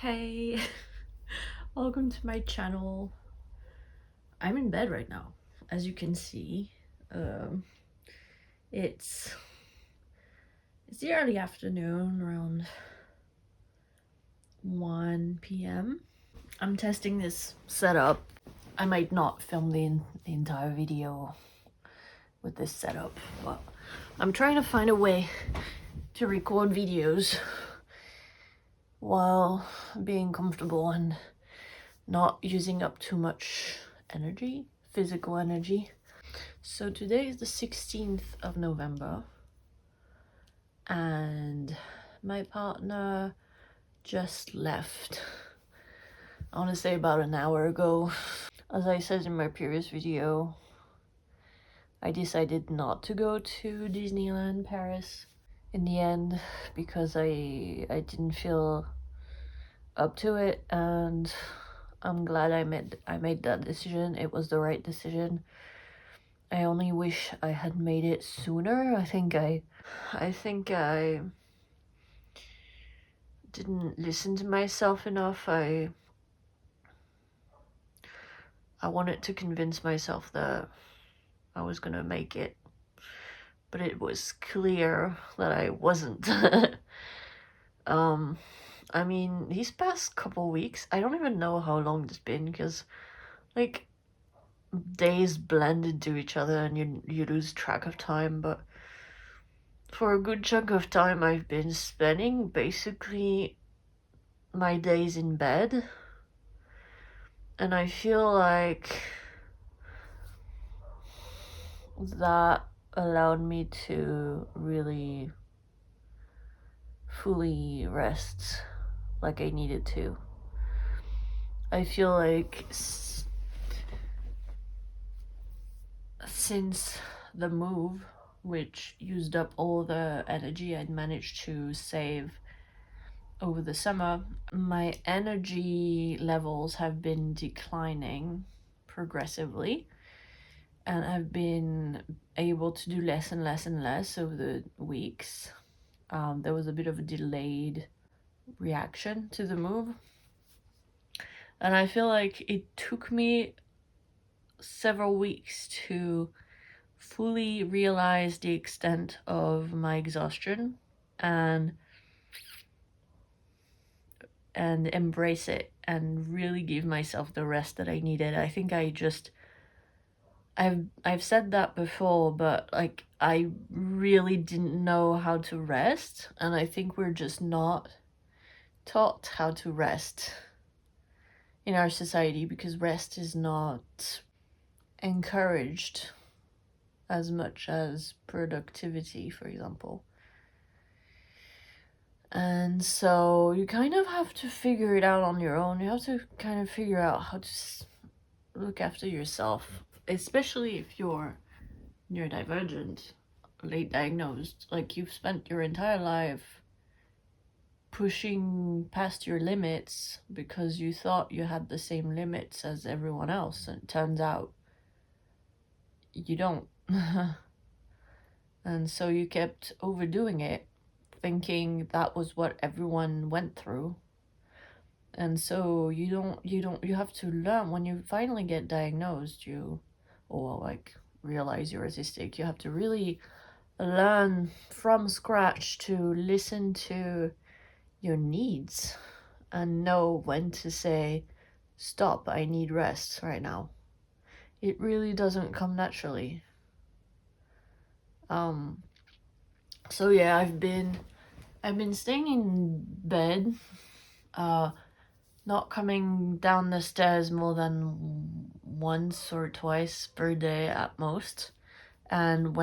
Hey, welcome to my channel. I'm in bed right now, as you can see. It's the early afternoon, around 1 p.m. I'm testing this setup. I might not film the entire video with this setup, but I'm trying to find a way to record videos while being comfortable and not using up too much energy, physical energy. So today is the 16th of November and my partner just left, I want to say about an hour ago. As I said in my previous video, I decided not to go to Disneyland Paris in the end because I didn't feel up to it, and I'm glad I made that decision. It was the right decision. I only wish I had made it sooner. I think I didn't listen to myself enough. I wanted to convince myself that I was gonna make it, but it was clear that I wasn't. I mean, these past couple weeks, I don't even know how long it's been, because like days blend into each other and you lose track of time, but for a good chunk of time I've been spending basically my days in bed, and I feel like that allowed me to really fully rest like I needed to. I feel like since the move, which used up all the energy I'd managed to save over the summer, my energy levels have been declining progressively, and I've been able to do less and less and less over the weeks. There was a bit of a delayed reaction to the move, and I feel like it took me several weeks to fully realize the extent of my exhaustion and embrace it and really give myself the rest that I needed. I think I've said that before, but like I really didn't know how to rest, and I think we're just not taught how to rest in our society, because rest is not encouraged as much as productivity, for example. And so you kind of have to figure it out on your own. You have to kind of figure out how to look after yourself, especially if you're neurodivergent, late diagnosed. Like, you've spent your entire life pushing past your limits because you thought you had the same limits as everyone else, and it turns out you don't. And so you kept overdoing it, thinking that was what everyone went through. And so you have to learn, when you finally get diagnosed, or like realize you're autistic, you have to really learn from scratch to listen to your needs and know when to say, stop, I need rest right now. It really doesn't come naturally. So yeah, I've been staying in bed, not coming down the stairs more than once or twice per day at most. And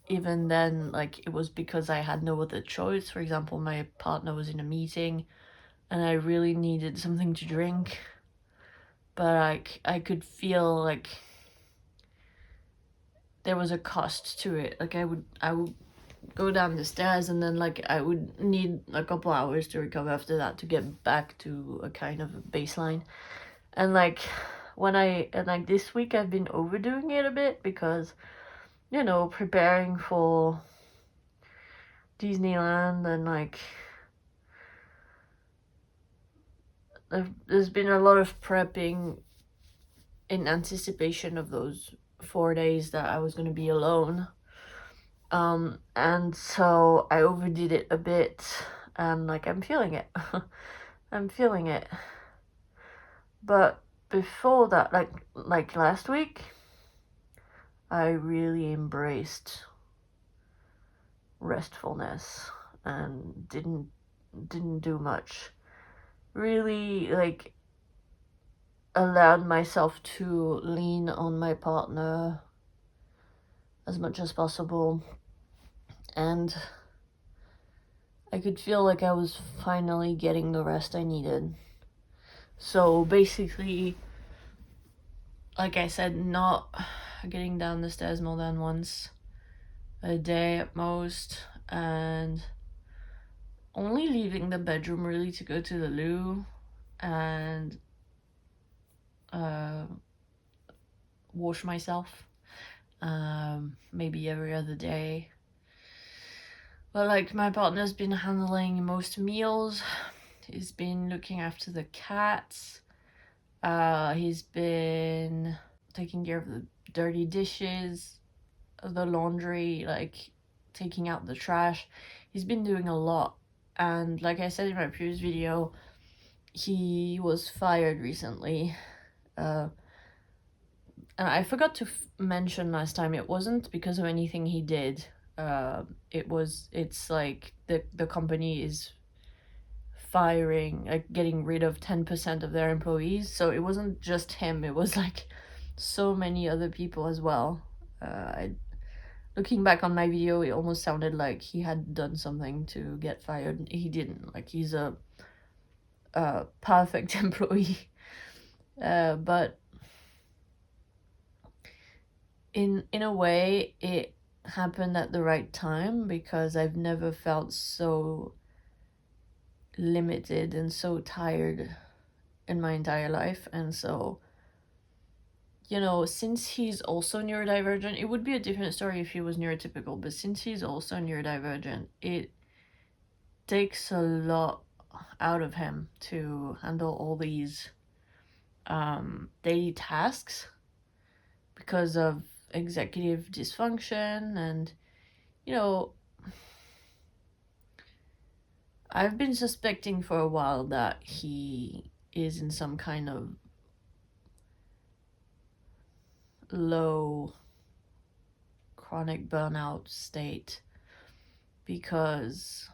even then, like, it was because I had no other choice. For example, my partner was in a meeting and I really needed something to drink, but I could feel like there was a cost to it. Like, I would go down the stairs, and then like I would need a couple hours to recover after that to get back to a kind of baseline. And like this week I've been overdoing it a bit because, you know, preparing for Disneyland, and like there's been a lot of prepping in anticipation of those 4 days that I was going to be alone. And so I overdid it a bit, and like I'm feeling it. I'm feeling it. But before that, like last week, I really embraced restfulness and didn't do much. Really like allowed myself to lean on my partner as much as possible, and I could feel like I was finally getting the rest I needed. So basically, like I said, not getting down the stairs more than once a day at most, and only leaving the bedroom really to go to the loo and wash myself, maybe every other day. But like my partner's been handling most meals, he's been looking after the cats, he's been taking care of the dirty dishes, the laundry, like taking out the trash. He's been doing a lot. And like I said in my previous video, he was fired recently. And I forgot to mention last time, it wasn't because of anything he did. It's like the company is firing, like getting rid of 10% of their employees. So it wasn't just him, it was like so many other people as well. Looking back on my video, it almost sounded like he had done something to get fired. He didn't. Like, he's a perfect employee. But in a way, it happened at the right time, because I've never felt so limited and so tired in my entire life. And so, you know, since he's also neurodivergent, it would be a different story if he was neurotypical, but since he's also neurodivergent, it takes a lot out of him to handle all these daily tasks because of executive dysfunction. And, you know, I've been suspecting for a while that he is in some kind of low chronic burnout state, because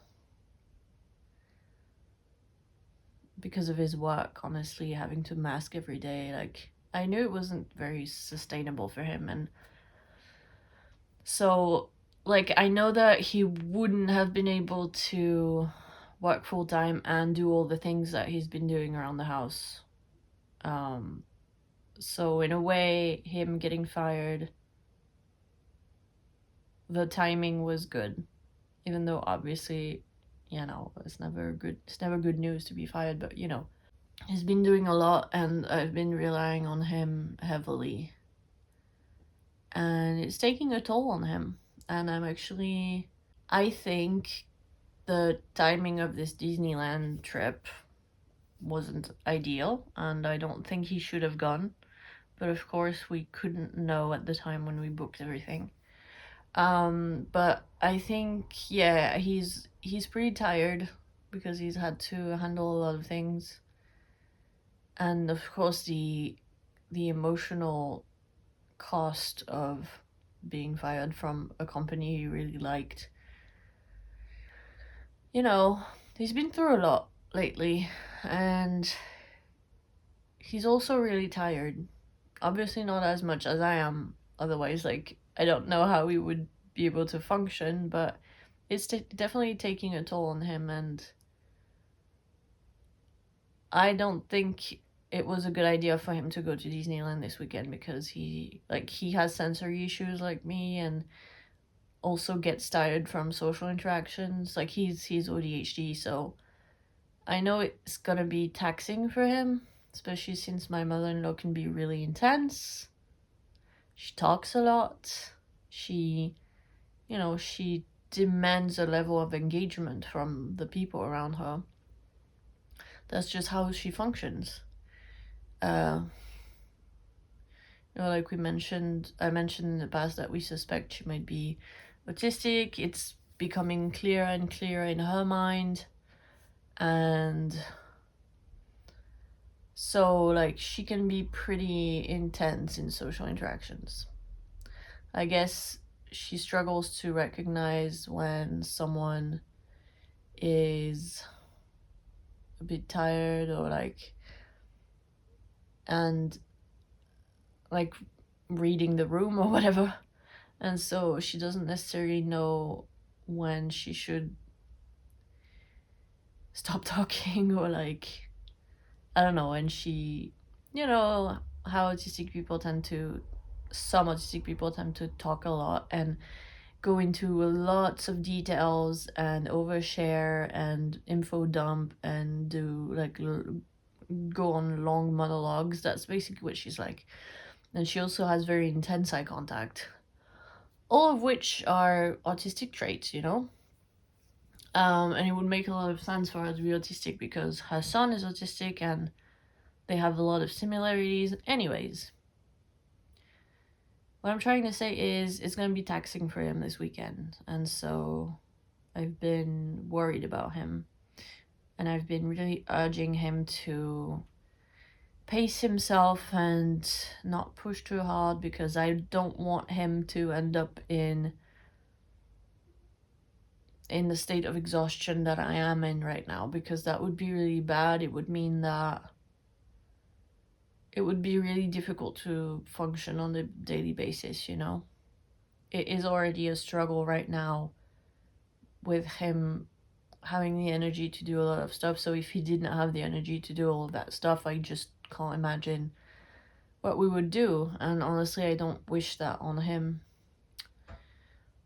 of his work, honestly, having to mask every day. Like, I knew it wasn't very sustainable for him. And so, like, I know that he wouldn't have been able to work full time and do all the things that he's been doing around the house. So in a way, him getting fired, the timing was good, even though obviously, you know, it's never good news to be fired, but you know, he's been doing a lot and I've been relying on him heavily, and it's taking a toll on him. And I think the timing of this Disneyland trip wasn't ideal, and I don't think he should have gone, but of course we couldn't know at the time when we booked everything. But I think, yeah, he's pretty tired because he's had to handle a lot of things. And of course the emotional cost of being fired from a company he really liked. You know, he's been through a lot lately, and he's also really tired. Obviously not as much as I am, otherwise, like, I don't know how we would be able to function, but it's definitely taking a toll on him. And I don't think it was a good idea for him to go to Disneyland this weekend, because he has sensory issues like me, and also gets tired from social interactions. Like, he's ADHD, so I know it's gonna be taxing for him, especially since my mother-in-law can be really intense. She talks a lot. She demands a level of engagement from the people around her That's just how she functions. Uh, like I mentioned in the past that we suspect she might be autistic. It's becoming clearer and clearer in her mind. And so, like, she can be pretty intense in social interactions. I guess she struggles to recognize when someone is a bit tired or and like reading the room or whatever. And so she doesn't necessarily know when she should stop talking or I don't know, and she, how some autistic people tend to talk a lot and go into lots of details and overshare and info dump and do go on long monologues. That's basically what she's like. And she also has very intense eye contact, all of which are autistic traits, and it would make a lot of sense for her to be autistic because her son is autistic and they have a lot of similarities. Anyways, what I'm trying to say is it's going to be taxing for him this weekend. And so I've been worried about him. And I've been really urging him to pace himself and not push too hard because I don't want him to end up in the state of exhaustion that I am in right now, because that would be really bad. It would mean that it would be really difficult to function on a daily basis, It is already a struggle right now with him having the energy to do a lot of stuff. So if he didn't have the energy to do all of that stuff, I just can't imagine what we would do. And honestly, I don't wish that on him.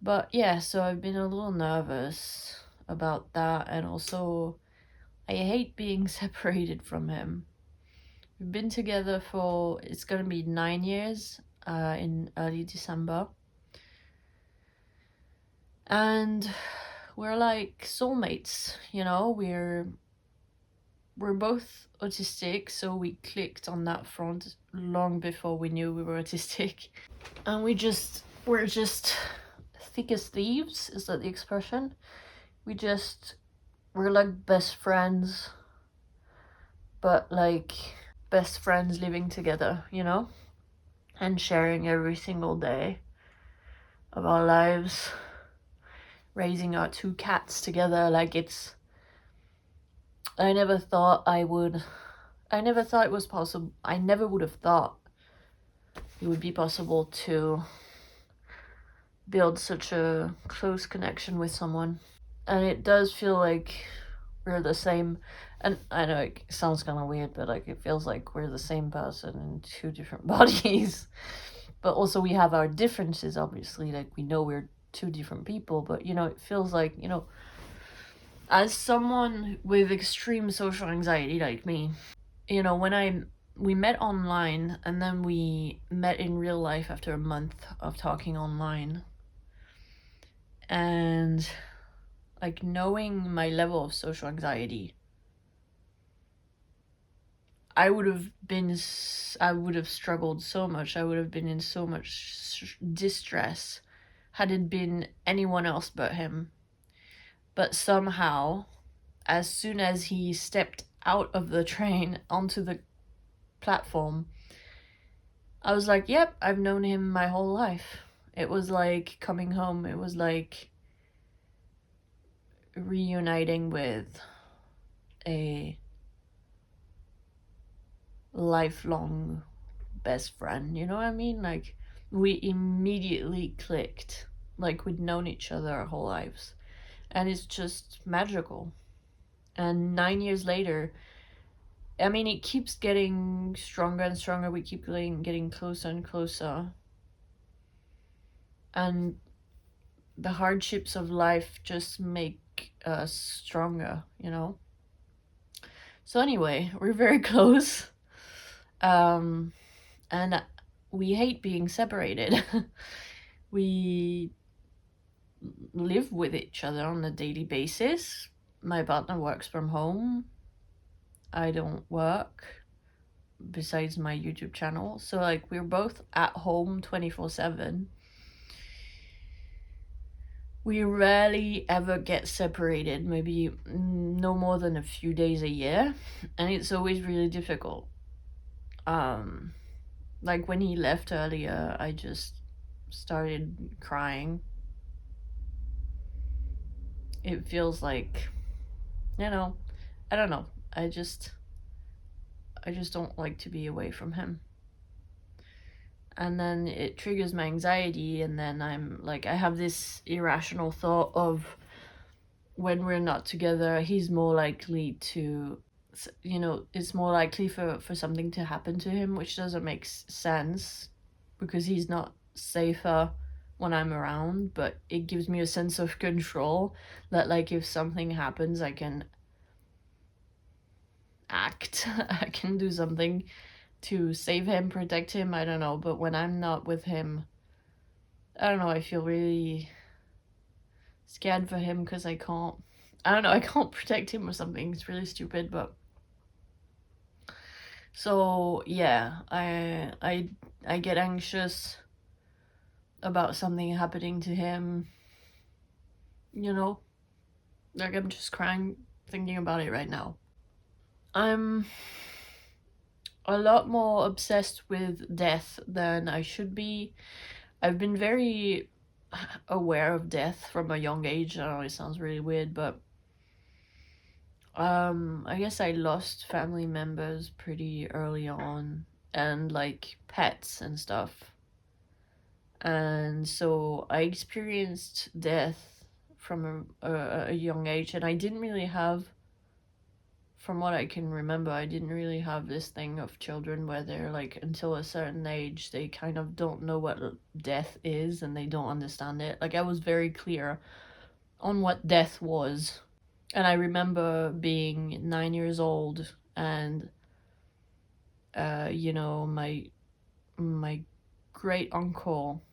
But yeah, so I've been a little nervous about that. And also, I hate being separated from him. We've been together it's gonna be 9 years in early December. And we're like soulmates, we're both autistic, so we clicked on that front long before we knew we were autistic. And we're just thick as thieves, is that the expression? We're like best friends, but like best friends living together, and sharing every single day of our lives, raising our 2 cats together. I never thought it was possible. I never would have thought it would be possible to build such a close connection with someone. And it does feel like we're the same. And I know it sounds kind of weird, but it feels like we're the same person in 2 different bodies. But also we have our differences, obviously. We know we're 2 different people, but it feels like, as someone with extreme social anxiety like me, when we met online and then we met in real life after a month of talking online. And knowing my level of social anxiety, I would have struggled so much. I would have been in so much distress had it been anyone else but him. But somehow, as soon as he stepped out of the train onto the platform, I was like, yep, I've known him my whole life. It was like coming home. It was like reuniting with a lifelong best friend, you know what I mean? We immediately clicked, we'd known each other our whole lives. And it's just magical. And 9 years later, I mean, it keeps getting stronger and stronger. We keep getting closer and closer. And the hardships of life just make us stronger, So anyway, we're very close. And we hate being separated. We live with each other on a daily basis. My partner works from home. I don't work besides my YouTube channel. So like we're both at home 24/7. We rarely ever get separated, maybe no more than a few days a year, and it's always really difficult. Like when he left earlier, I just started crying. It feels like, I don't know. I just don't like to be away from him. And then it triggers my anxiety, and then I'm like, I have this irrational thought of when we're not together, he's more likely to, it's more likely for something to happen to him, which doesn't make sense because he's not safer when I'm around, but it gives me a sense of control that like if something happens, I can act, I can do something to save him, protect him, I don't know. But when I'm not with him, I don't know, I feel really scared for him because I don't know, I can't protect him or something. It's really stupid, but so yeah, I get anxious about something happening to him, like I'm just crying thinking about it right now. I'm a lot more obsessed with death than I should be. I've been very aware of death from a young age. I know it sounds really weird, but I guess I lost family members pretty early on, and like pets and stuff. And so I experienced death from a young age, and I didn't really have, from what I can remember, I didn't really have this thing of children where they're like, until a certain age, they kind of don't know what death is and they don't understand it. Like, I was very clear on what death was. And I remember being 9 years old and, my great uncle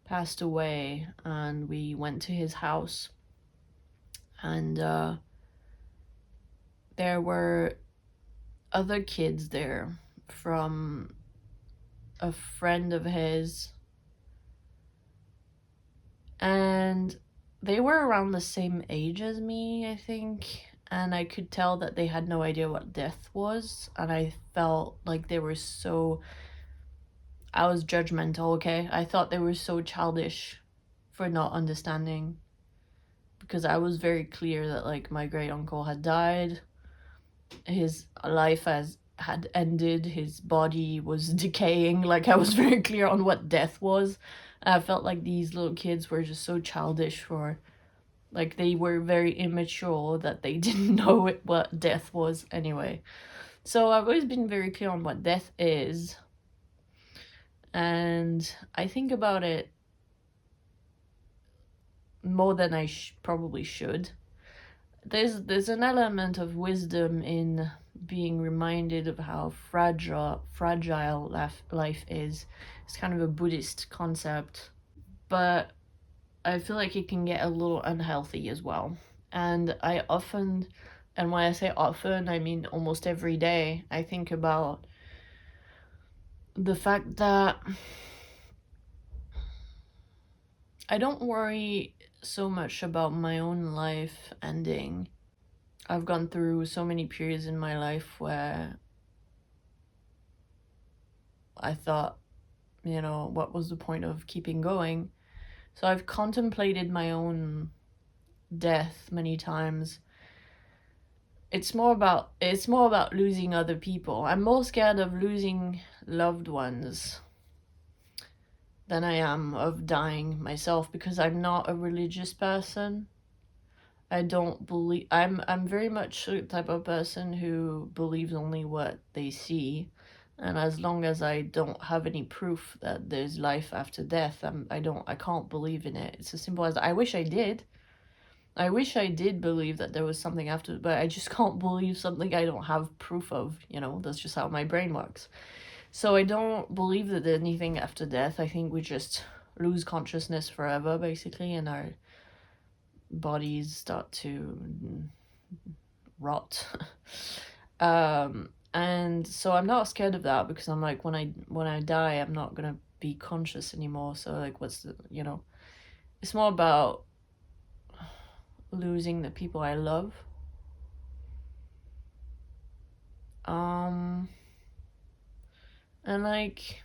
passed away, and we went to his house, and there were other kids there from a friend of his, and they were around the same age as me, I think, and I could tell that they had no idea what death was, and I felt like I was judgmental, okay? I thought they were so childish for not understanding, because I was very clear that like my great uncle had died, his life had ended, his body was decaying. Like, I was very clear on what death was. I felt like these little kids were just so childish for, like, they were very immature that they didn't know what death was anyway. So I've always been very clear on what death is, and I think about it more than I probably should. There's an element of wisdom in being reminded of how fragile life is. It's kind of a Buddhist concept, but I feel like it can get a little unhealthy as well. And I often, and when I say often, I mean almost every day, I think about the fact that I don't worry so much about my own life ending. I've gone through so many periods in my life where I thought, what was the point of keeping going? So I've contemplated my own death many times. It's more about losing other people. I'm more scared of losing loved ones than I am of dying myself, because I'm not a religious person. I don't believe, I'm very much the type of person who believes only what they see, and as long as I don't have any proof that there's life after death, I can't believe in it. It's as simple as, I wish I did. I wish I did believe that there was something after, but I just can't believe something I don't have proof of, that's just how my brain works. So I don't believe that there's anything after death. I think we just lose consciousness forever, basically, and our bodies start to rot. And so I'm not scared of that, because I'm like, when I die, I'm not gonna be conscious anymore. So like, what's the, you know, it's more about losing the people I love. And like,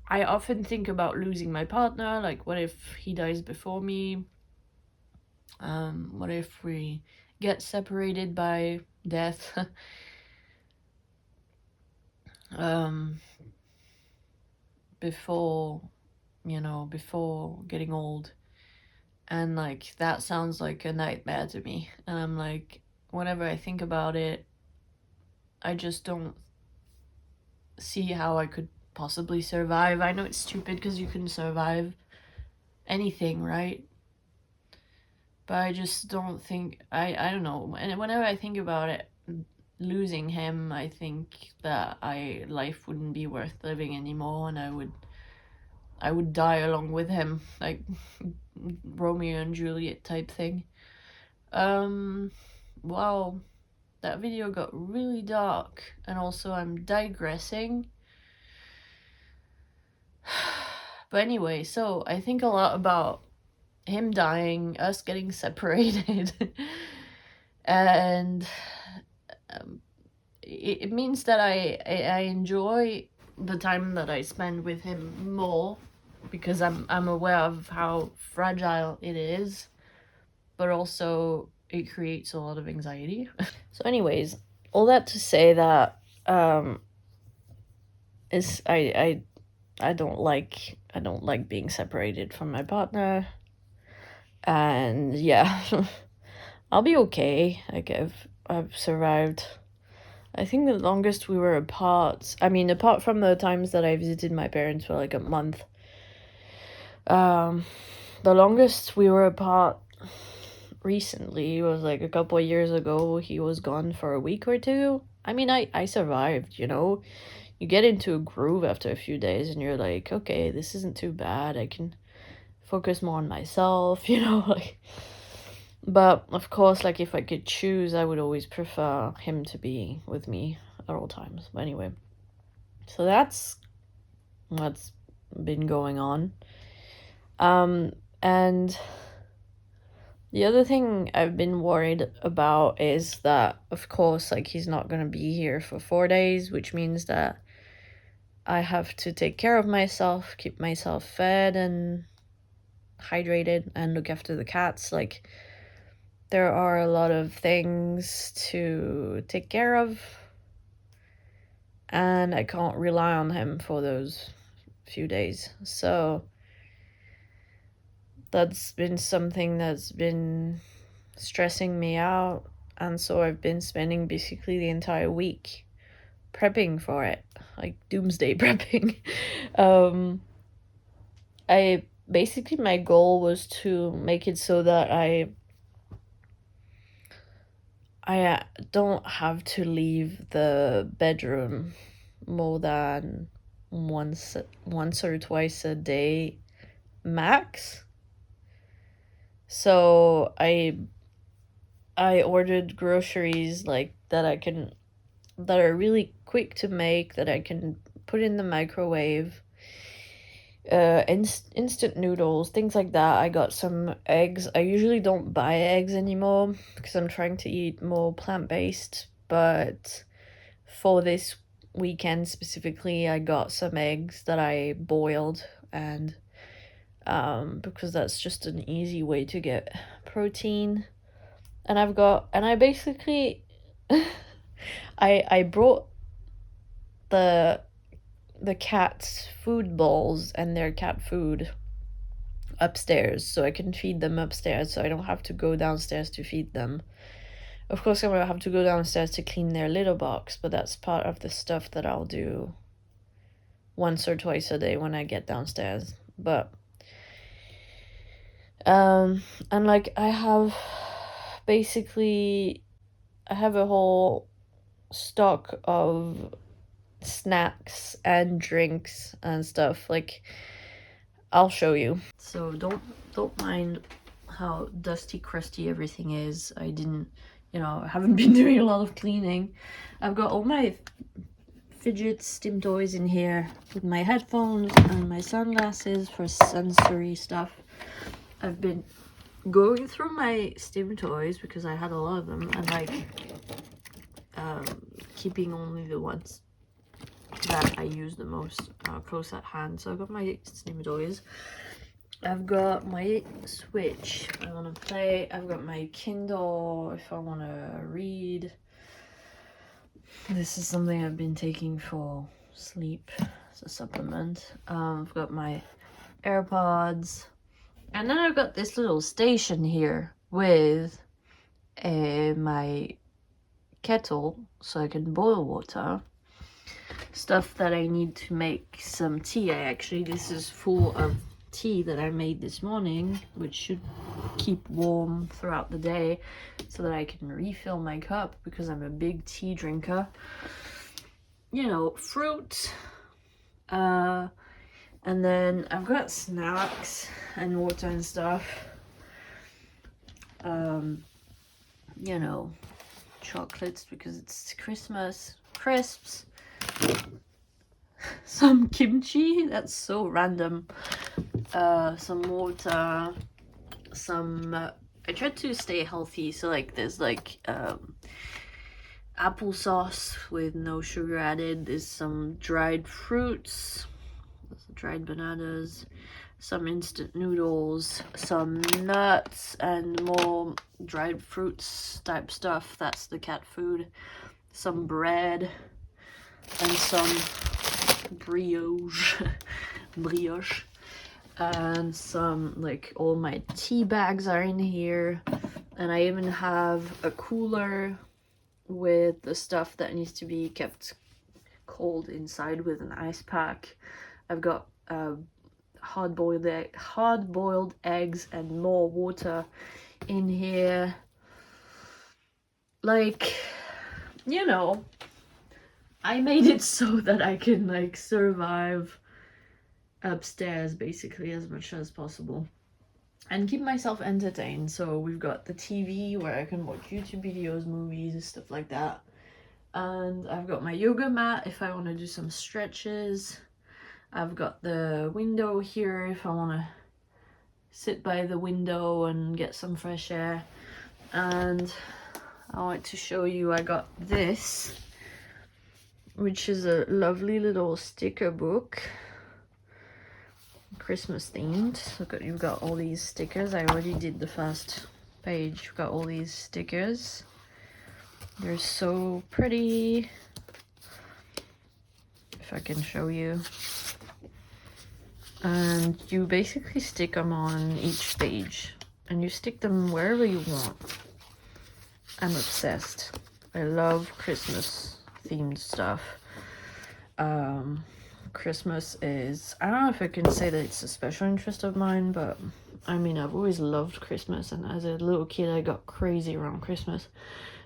I often think about losing my partner. Like, what if he dies before me? What if we get separated by death? Before, you know, before getting old. And like, that sounds like a nightmare to me. And I'm like, whenever I think about it, I just don't see how I could possibly survive. I know it's stupid because you can survive anything, right? But I just don't think, I don't know. And whenever I think about it, losing him, I think that life wouldn't be worth living anymore, and I would die along with him, like Romeo and Juliet type thing. Wow, that video got really dark, and also I'm digressing. But anyway, so I think a lot about him dying, us getting separated, and it means that I enjoy the time that I spend with him more, because I'm aware of how fragile it is, but also it creates a lot of anxiety. So anyways, all that to say that is I don't like being separated from my partner. And yeah, I'll be okay. Like, I've survived. I think the longest we were apart, I mean, apart from the times that I visited my parents for like a month, the longest we were apart recently was like a couple of years ago. He was gone for a week or two. I mean, I survived, you know? You get into a groove after a few days and you're like, okay, this isn't too bad. I can focus more on myself, you know? Like, but of course, like, if I could choose, I would always prefer him to be with me at all times. But anyway, so that's what's been going on. And the other thing I've been worried about is that, of course, like, he's not gonna be here for 4 days, which means that I have to take care of myself, keep myself fed and hydrated, and look after the cats. Like, there are a lot of things to take care of, and I can't rely on him for those few days. So that's been something that's been stressing me out, and so I've been spending basically the entire week prepping for it, like doomsday prepping. I basically, my goal was to make it so that I don't have to leave the bedroom more than once or twice a day max. So I ordered groceries like that are really quick to make, that I can put in the microwave. Instant noodles, things like that. I got some eggs. I usually don't buy eggs anymore because I'm trying to eat more plant-based, but for this weekend specifically, I got some eggs that I boiled, and because that's just an easy way to get protein. And I basically I brought the cat's food bowls and their cat food upstairs, so I can feed them upstairs, so I don't have to go downstairs to feed them. Of course, I'm gonna have to go downstairs to clean their litter box, but that's part of the stuff that I'll do once or twice a day when I get downstairs. But and like, I have a whole stock of snacks and drinks and stuff. Like, I'll show you. So don't mind how dusty, crusty everything is. I didn't, you know, I haven't been doing a lot of cleaning. I've got all my fidget STEAM toys in here with my headphones and my sunglasses for sensory stuff. I've been going through my STEAM toys because I had a lot of them, and like keeping only the ones that I use the most close at hand. So I've got my STEAM toys. I've got my Switch I want to play. I've got my Kindle if I want to read. This is something I've been taking for sleep as a supplement. I've got my AirPods. And then I've got this little station here with my kettle so I can boil water. Stuff that I need to make some tea. This is full of tea that I made this morning, which should keep warm throughout the day so that I can refill my cup because I'm a big tea drinker. You know, fruit. And then I've got snacks and water and stuff. You know, chocolates because it's Christmas. Crisps. Some kimchi, that's so random. Some water, some I tried to stay healthy, so like there's like applesauce with no sugar added. There's some dried fruits, dried bananas, some instant noodles, some nuts, and more dried fruits type stuff. That's the cat food. Some bread and some brioche and some, like, all my tea bags are in here, and I even have a cooler with the stuff that needs to be kept cold inside with an ice pack. I've got hard-boiled eggs and more water in here. Like, you know, I made it so that I can like survive upstairs basically as much as possible and keep myself entertained. So we've got the TV where I can watch YouTube videos, movies, and stuff like that. And I've got my yoga mat if I want to do some stretches. I've got the window here if I want to sit by the window and get some fresh air. And I want to show you, I got this, which is a lovely little sticker book, Christmas themed. Look at, you've got all these stickers. I already did the first page. You've got all these stickers. They're so pretty. If I can show you. And you basically stick them on each page, and you stick them wherever you want. I'm obsessed. I love Christmas themed stuff. Christmas is, I don't know if I can say that it's a special interest of mine, but I mean, I've always loved Christmas, and as a little kid I got crazy around Christmas.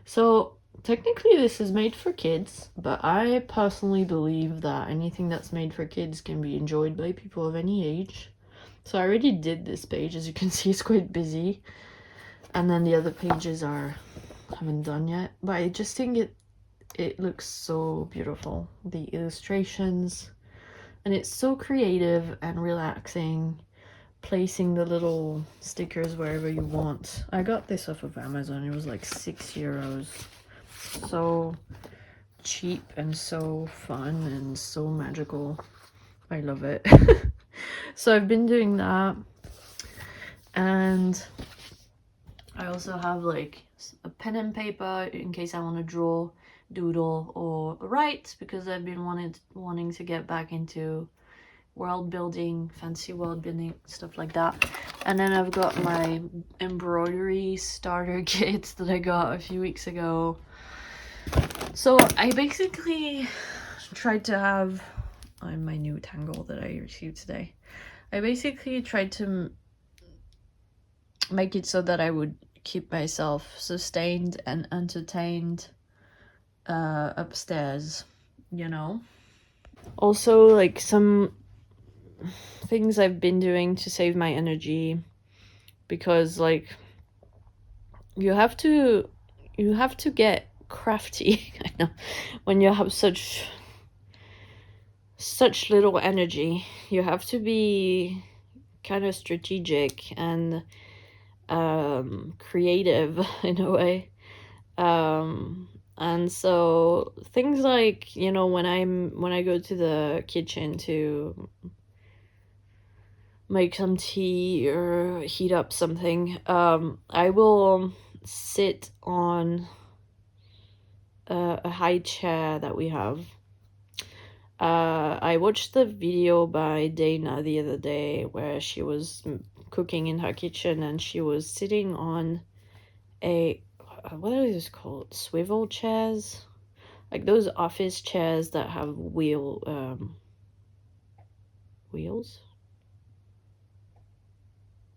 So technically this is made for kids, but I personally believe that anything that's made for kids can be enjoyed by people of any age. So I already did this page. As you can see, it's quite busy, and then the other pages haven't done yet, but I just think it looks so beautiful, the illustrations, and it's so creative and relaxing, placing the little stickers wherever you want. I got this off of Amazon. It was like €6. So cheap and so fun and so magical. I love it. So I've been doing that, and I also have like a pen and paper in case I want to draw, doodle, or write, because I've been wanting to get back into world building, fancy world building, stuff like that. And then I've got my embroidery starter kit that I got a few weeks ago. So I basically tried to have on my new tangle that I received today. I basically tried to make it so that I would keep myself sustained and entertained upstairs, you know. Also, like, some things I've been doing to save my energy because like you have to get crafty I know, when you have such little energy. You have to be kind of strategic and creative in a way. And so things like, you know, when I go to the kitchen to make some tea or heat up something, I will sit on a high chair that we have. I watched the video by Dana the other day where she was cooking in her kitchen, and she was sitting on a, what are these called? Swivel chairs? Like those office chairs that have wheels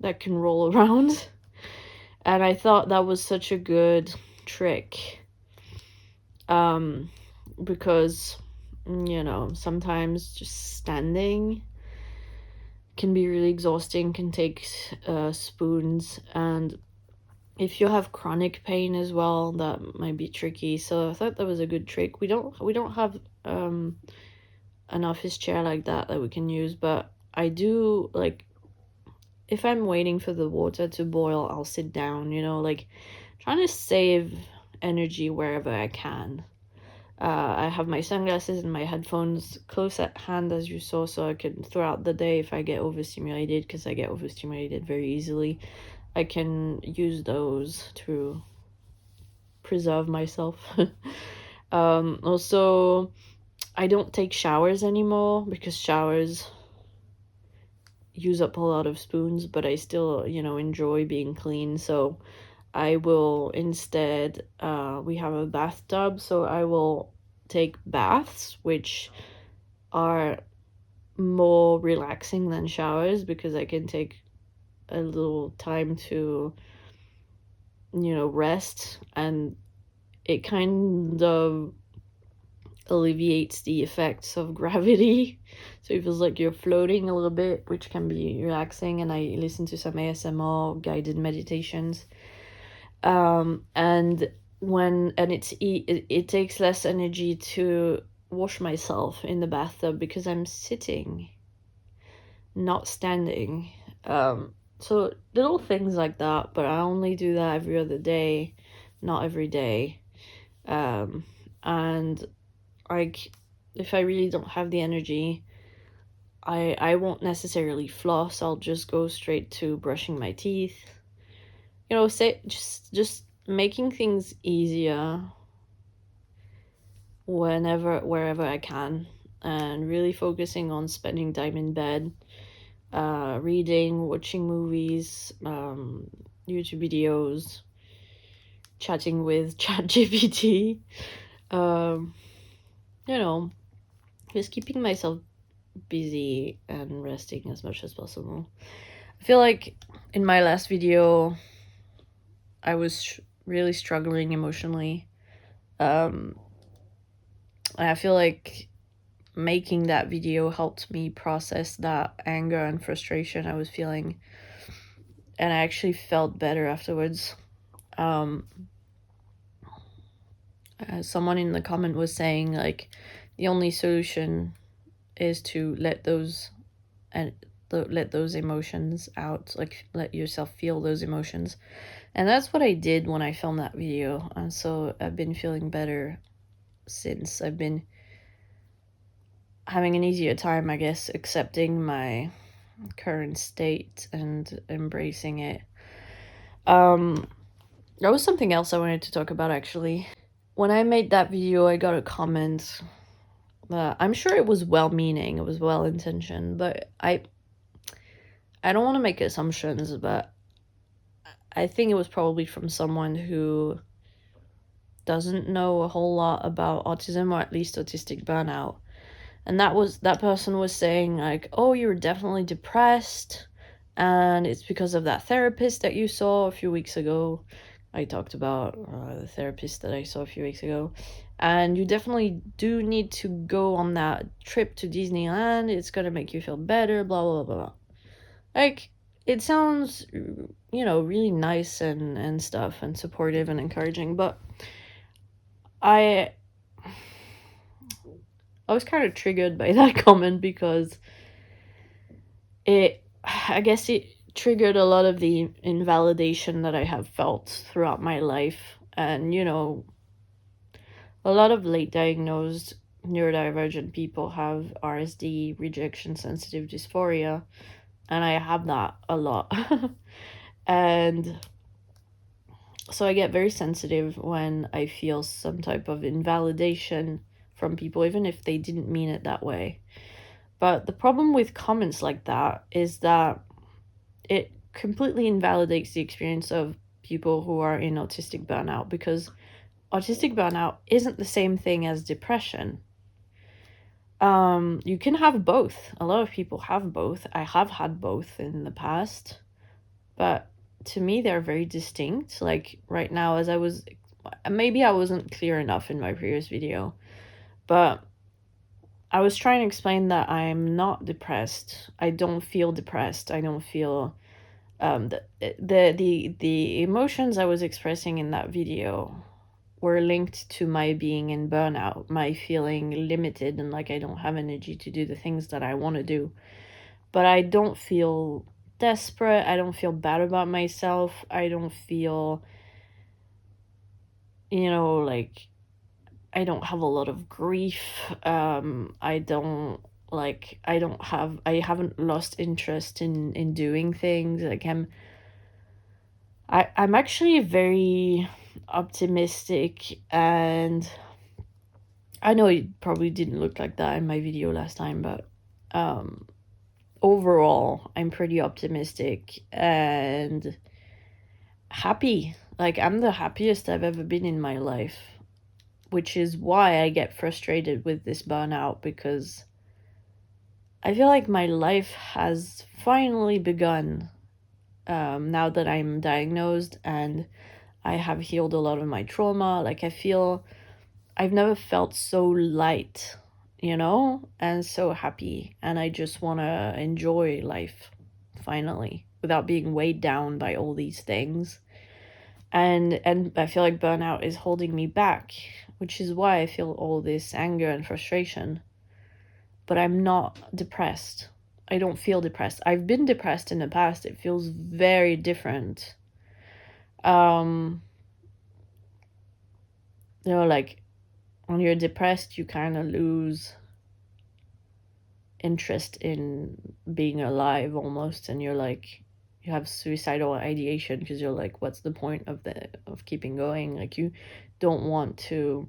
that can roll around. And I thought that was such a good trick. Because, you know, sometimes just standing can be really exhausting, can take spoons, and if you have chronic pain as well, that might be tricky. So I thought that was a good trick. We don't have an office chair like that we can use, but I do, like, if I'm waiting for the water to boil, I'll sit down, you know, like trying to save energy wherever I can. I have my sunglasses and my headphones close at hand, as you saw, so I can, throughout the day, if I get overstimulated, because I get overstimulated very easily, I can use those to preserve myself. Also, I don't take showers anymore because showers use up a lot of spoons, but I still, you know, enjoy being clean. So I will instead, we have a bathtub, so I will take baths, which are more relaxing than showers because I can take a little time to, you know, rest, and it kind of alleviates the effects of gravity. So it feels like you're floating a little bit, which can be relaxing. And I listen to some ASMR guided meditations. And it takes less energy to wash myself in the bathtub because I'm sitting, not standing. So little things like that, but I only do that every other day, not every day. And like, if I really don't have the energy, I won't necessarily floss. I'll just go straight to brushing my teeth. You know, just making things easier wherever I can, and really focusing on spending time in bed, reading, watching movies, YouTube videos, chatting with ChatGPT, you know, just keeping myself busy and resting as much as possible. I feel like in my last video, I was really struggling emotionally. And I feel like making that video helped me process that anger and frustration I was feeling. And I actually felt better afterwards. Someone in the comment was saying, like, the only solution is to let those emotions out, like let yourself feel those emotions. And that's what I did when I filmed that video, and so I've been feeling better since. I've been having an easier time, I guess, accepting my current state and embracing it. There was something else I wanted to talk about, actually. When I made that video, I got a comment that I'm sure it was well-meaning, it was well-intentioned, but I don't want to make assumptions, but I think it was probably from someone who doesn't know a whole lot about autism, or at least autistic burnout. And that person was saying, like, oh, you're definitely depressed, and it's because of that therapist that you saw a few weeks ago. I talked about the therapist that I saw a few weeks ago, and you definitely do need to go on that trip to Disneyland. It's gonna make you feel better, blah blah blah blah. Like, it sounds, really nice and stuff and supportive and encouraging, but I I was kind of triggered by that comment because I guess it triggered a lot of the invalidation that I have felt throughout my life. And, a lot of late diagnosed neurodivergent people have RSD, rejection sensitive dysphoria, and I have that a lot. And so I get very sensitive when I feel some type of invalidation from people, even if they didn't mean it that way. But the problem with comments like that is that it completely invalidates the experience of people who are in autistic burnout, because autistic burnout isn't the same thing as depression. You can have both. A lot of people have both. I have had both in the past, but to me they're very distinct. Like right now, as I was, maybe I wasn't clear enough in my previous video, but I was trying to explain that I'm not depressed. I don't feel depressed. I don't feel the emotions I was expressing in that video were linked to my being in burnout, my feeling limited and like I don't have energy to do the things that I want to do. But I don't feel desperate. I don't feel bad about myself. I don't feel, like I don't have a lot of grief. I haven't lost interest in doing things. Like I'm actually very optimistic, and I know it probably didn't look like that in my video last time, but overall I'm pretty optimistic and happy. Like I'm the happiest I've ever been in my life, which is why I get frustrated with this burnout, because I feel like my life has finally begun, now that I'm diagnosed and I have healed a lot of my trauma. Like I feel I've never felt so light, and so happy. And I just want to enjoy life finally without being weighed down by all these things. And I feel like burnout is holding me back, which is why I feel all this anger and frustration. But I'm not depressed. I don't feel depressed. I've been depressed in the past. It feels very different. Um, like when you're depressed, you kind of lose interest in being alive almost, and you're like, you have suicidal ideation because you're like, what's the point of keeping going? Like you don't want to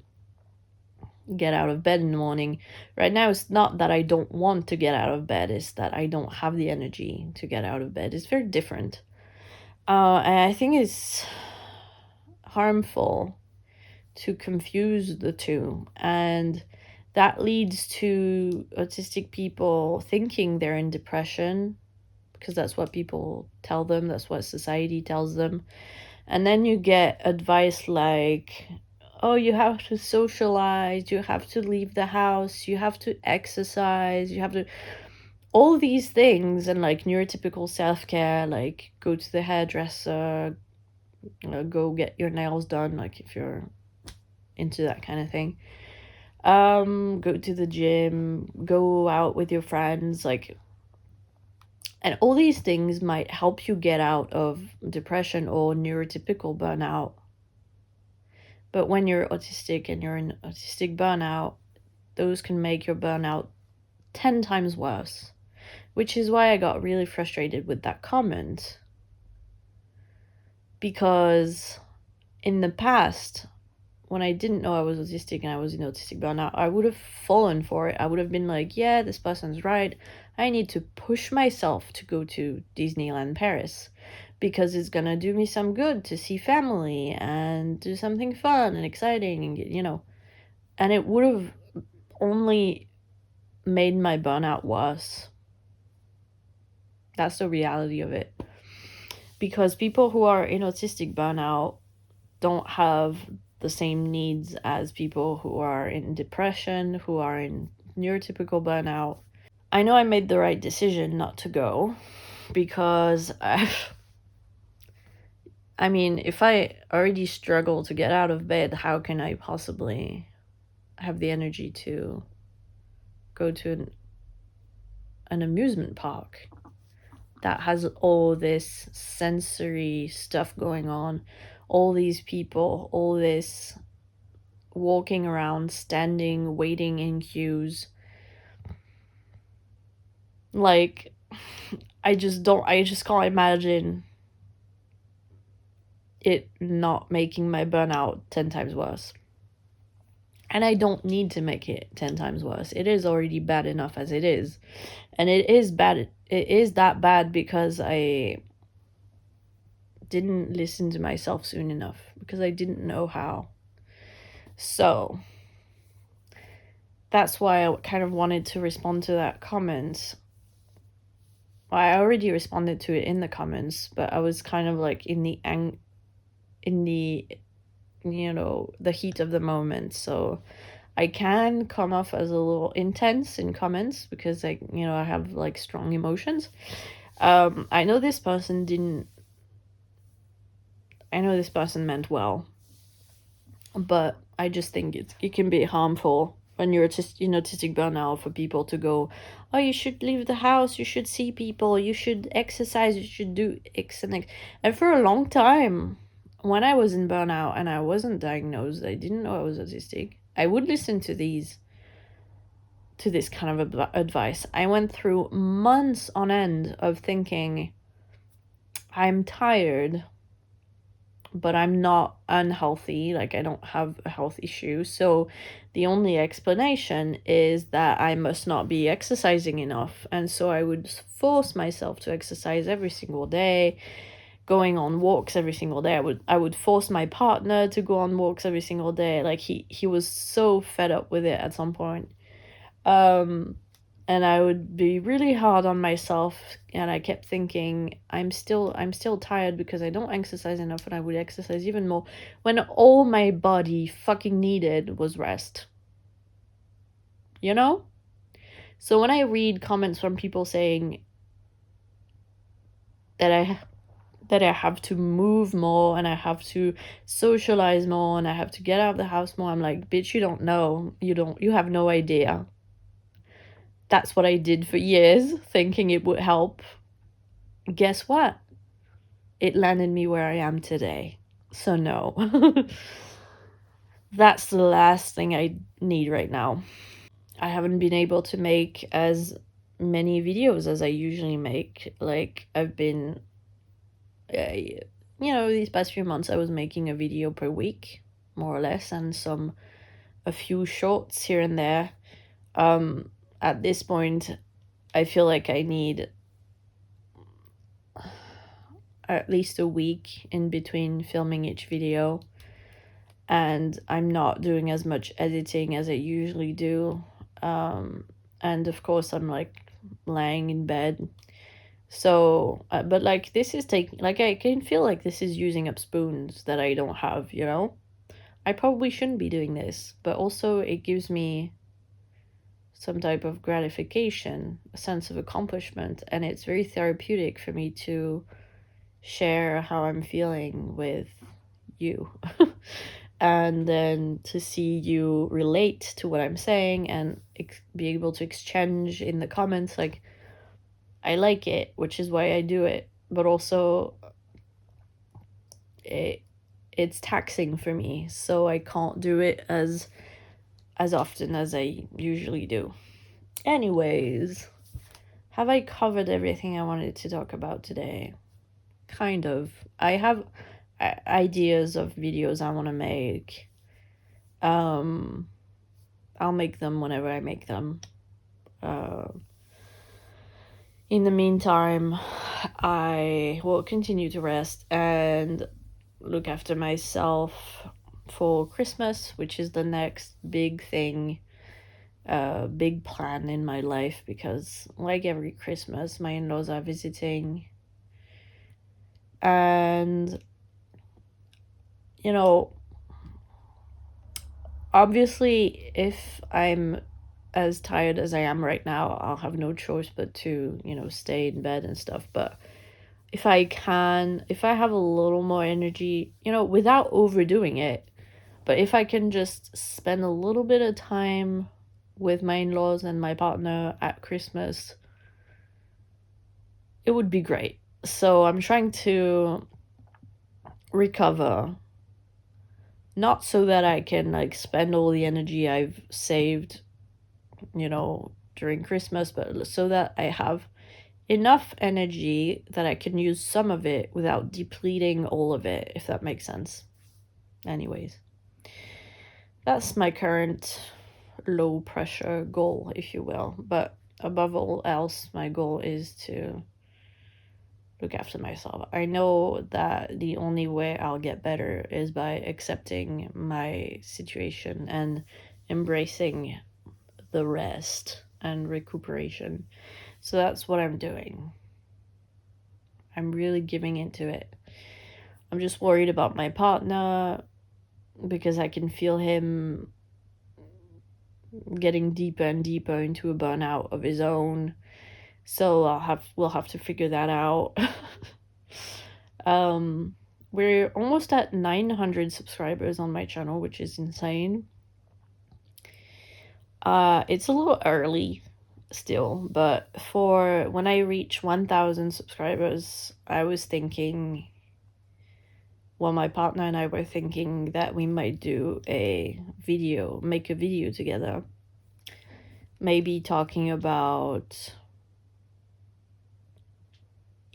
get out of bed in the morning. Right now it's not that I don't want to get out of bed, it's that I don't have the energy to get out of bed. It's very different. And I think it's harmful to confuse the two, and that leads to autistic people thinking they're in depression because that's what people tell them, that's what society tells them. And then you get advice like, oh, you have to socialize, you have to leave the house, you have to exercise, you have to, all these things, and like neurotypical self-care, like go to the hairdresser, go get your nails done, like if you're into that kind of thing. Go to the gym, go out with your friends, like, and all these things might help you get out of depression or neurotypical burnout. But when you're autistic and you're in autistic burnout, those can make your burnout 10 times worse, which is why I got really frustrated with that comment. Because in the past, when I didn't know I was autistic and I was in autistic burnout, I would have fallen for it. I would have been like, yeah, this person's right. I need to push myself to go to Disneyland Paris because it's gonna do me some good to see family and do something fun and exciting, and and it would have only made my burnout worse. That's the reality of it. Because people who are in autistic burnout don't have the same needs as people who are in depression, who are in neurotypical burnout. I know I made the right decision not to go, because I mean, if I already struggle to get out of bed, how can I possibly have the energy to go to an amusement park that has all this sensory stuff going on, all these people, all this walking around, standing, waiting in queues. Like, I just can't imagine it not making my burnout 10 times worse. And I don't need to make it 10 times worse. It is already bad enough as it is. And it is bad. It is that bad because I didn't listen to myself soon enough, because I didn't know how. So that's why I kind of wanted to respond to that comment. Well, I already responded to it in the comments, but I was kind of like in the the heat of the moment. So I can come off as a little intense in comments because I have like strong emotions. I know this person meant well, but I just think it can be harmful when you're autistic burnout for people to go, oh, you should leave the house, you should see people, you should exercise, you should do X and X. And for a long time, when I was in burnout and I wasn't diagnosed, I didn't know I was autistic, I would listen to this kind of advice. I went through months on end of thinking, I'm tired, but I'm not unhealthy. Like, I don't have a health issue. So the only explanation is that I must not be exercising enough. And so I would force myself to exercise every single day, going on walks every single day. I would force my partner to go on walks every single day. Like, he was so fed up with it at some point. And I would be really hard on myself, and I kept thinking, I'm still tired because I don't exercise enough, and I would exercise even more when all my body fucking needed was rest. You know? So when I read comments from people saying that I have to move more and I have to socialize more and I have to get out of the house more, I'm like, bitch, you don't know. You have no idea. That's what I did for years, thinking it would help. Guess what? It landed me where I am today. So no. That's the last thing I need right now. I haven't been able to make as many videos as I usually make. Like, I've been, these past few months I was making a video per week, more or less, and a few shorts here and there. At this point, I feel like I need at least a week in between filming each video, and I'm not doing as much editing as I usually do. And of course I'm like laying in bed, so but like this is taking, like, I can feel like this is using up spoons that I don't have. I probably shouldn't be doing this, but also it gives me some type of gratification, a sense of accomplishment, and it's very therapeutic for me to share how I'm feeling with you. And then to see you relate to what I'm saying and be able to exchange in the comments, like, I like it, which is why I do it. But also, it's taxing for me, so I can't do it as often as I usually do. Anyways, have I covered everything I wanted to talk about today? Kind of. I have ideas of videos I want to make. I'll make them whenever I make them. In the meantime, I will continue to rest and look after myself for Christmas, which is the next big thing, big plan in my life, because like every Christmas, my in-laws are visiting. And, obviously, if I'm as tired as I am right now, I'll have no choice but to, stay in bed and stuff. But if I can, if I have a little more energy, without overdoing it, but if I can just spend a little bit of time with my in-laws and my partner at Christmas, it would be great. So I'm trying to recover, not so that I can like spend all the energy I've saved, during Christmas, but so that I have enough energy that I can use some of it without depleting all of it, if that makes sense. Anyways, that's my current low pressure goal, if you will. But above all else, my goal is to look after myself. I know that the only way I'll get better is by accepting my situation and embracing the rest and recuperation. So that's what I'm doing. I'm really giving into it. I'm just worried about my partner because I can feel him getting deeper and deeper into a burnout of his own. So we'll have to figure that out. We're almost at 900 subscribers on my channel, which is insane. It's a little early still, but for when I reach 1,000 subscribers, I was thinking, well, my partner and I were thinking that we might do make a video together. Maybe talking about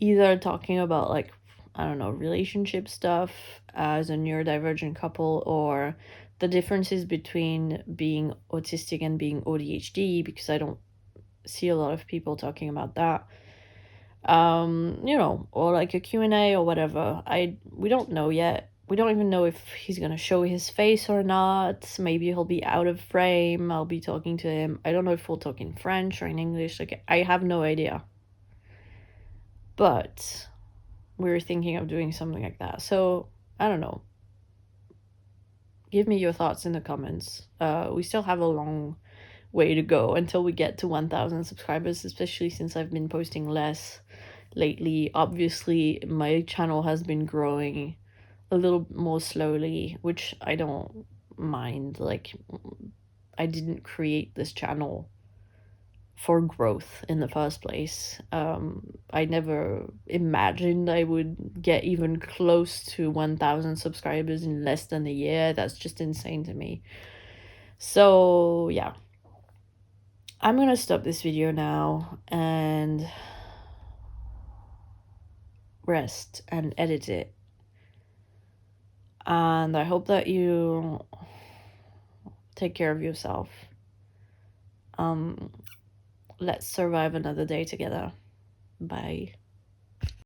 like, I don't know, relationship stuff as a neurodivergent couple, or the differences between being autistic and being ADHD, because I don't see a lot of people talking about that. Or like a Q&A or whatever. We don't know yet. We don't even know if he's gonna show his face or not. Maybe he'll be out of frame. I'll be talking to him. I don't know if we'll talk in French or in English. Like, I have no idea. But we're thinking of doing something like that. So, I don't know. Give me your thoughts in the comments. We still have a long way to go until we get to 1,000 subscribers, especially since I've been posting less lately. Obviously, my channel has been growing a little more slowly, which I don't mind. Like, I didn't create this channel for growth in the first place. I never imagined I would get even close to 1,000 subscribers in less than a year. That's just insane to me. So yeah, I'm gonna stop this video now and rest and edit it. And I hope that you take care of yourself. Let's survive another day together. Bye.